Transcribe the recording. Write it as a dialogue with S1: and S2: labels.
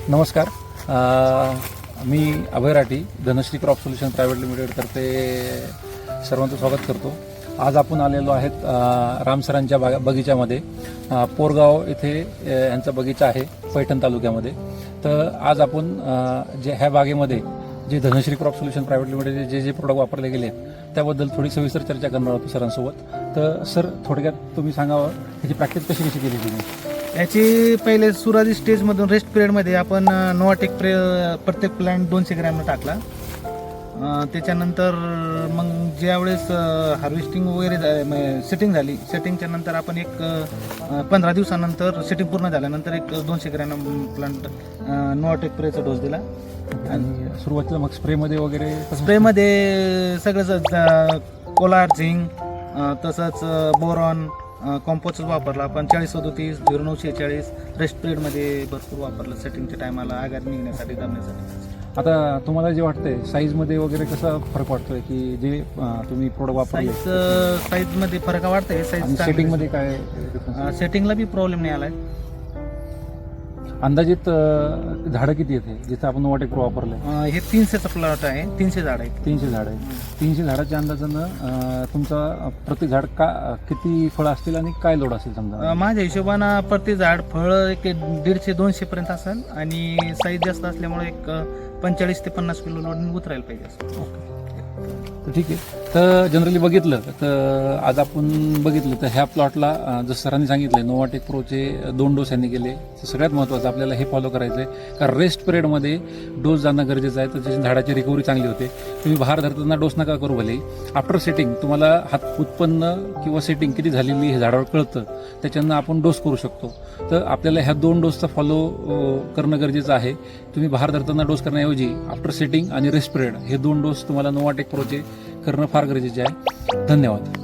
S1: नमस्कार. मी Abhay Rathi, Dhanashree crop solution private लिमिटेडतर्फे सर्वांचं स्वागत करतो. आज आपण आलेलो आहेत रामसरांच्या बगीच्यामध्ये. पोरगाव येथे यांचा बगीचा आहे पैठण तालुक्यामध्ये. तर आज आपण जे ह्या बागेमध्ये जे Dhanashree crop solution private limited जे जे प्रोडक्ट वापरले गेले त्याबद्दल थोडी सविस्तर चर्चा करणार होतो सरांसोबत. तर सर, थोडक्यात तुम्ही सांगावं ह्याची प्रॅक्टिस कशी कशी केली तुम्ही?
S2: याची पहिले सुरुवाती स्टेजमधून रेस्ट पिरियडमध्ये आपण नोवाटेक प्रत्येक प्लांट 200 ग्रॅमनं टाकला. त्याच्यानंतर मग ज्यावेळेस हार्वेस्टिंग वगैरे सेटिंग झाली, सेटिंगच्या नंतर आपण एक 15 दिवसानंतर सेटिंग पूर्ण झाल्यानंतर एक 200 gram plant Novatec Precha dose दिला.
S1: आणि सुरुवातीला मग स्प्रेमध्ये वगैरे
S2: स्प्रेमध्ये सगळंच कोलार, झिंक, तसंच बोरॉन कॉम्पोस्ट वापरला आपण 4037 0946 रेस्ट पिरियडमध्ये भरपूर वापरलं. सेटिंगच्या टायमाला आगार निघण्यासाठी करण्यासाठी.
S1: आता तुम्हाला जे वाटतंय साईजमध्ये वगैरे कसा फरक वाटतोय की जे तुम्ही प्रोडक्ट वापरले?
S2: साईजमध्ये फरक वाटतंय. साईज
S1: सेटिंगमध्ये काय
S2: सेटिंगला बी प्रॉब्लेम नाही आलाय.
S1: अंदाजित झाडं किती येते जिथं आपण नोवाटेक प्रो वापरलंय?
S2: हे 300चा प्लॉट आहे. 300 झाड आहे.
S1: 300 झाड आहे. 300 झाडाच्या अंदाजानं तुमचा प्रत्येक झाड किती फळं असतील आणि काय लोड असेल समजा?
S2: माझ्या हिशोबानं प्रत्येक झाड फळ एक 150-200 पर्यंत असेल आणि साईज जास्त असल्यामुळे एक 45 ते 50 किलो लोड उतरायला पाहिजे.
S1: ओके, तर ठीक आहे. तर जनरली बघितलं तर आज आपण बघितलं तर ह्या प्लॉटला जसं सरांनी सांगितलं नोवाटेक प्रोचे 2 डोस यांनी केले. तर सगळ्यात महत्त्वाचं आपल्याला हे फॉलो करायचं आहे कारण रेस्ट पिरियडमध्ये डोस जाणं गरजेचं आहे. तर त्याची झाडाची रिकव्हरी चांगली होते. तुम्ही बहार धरताना डोस नका करू भले. आफ्टर सेटिंग तुम्हाला हात उत्पन्न किंवा सेटिंग किती झालेली हे झाडावर कळतं, त्याच्यानं आपण डोस करू शकतो. तर आपल्याला ह्या 2 डोसचा फॉलो करणं गरजेचं आहे. तुम्ही बहार धरताना डोस करण्याऐवजी आफ्टर सेटिंग आणि रेस्ट पिरियड हे 2 डोस तुम्हाला नोवाटेक प्रोचे करणं फार गरजेचे आहे. धन्यवाद.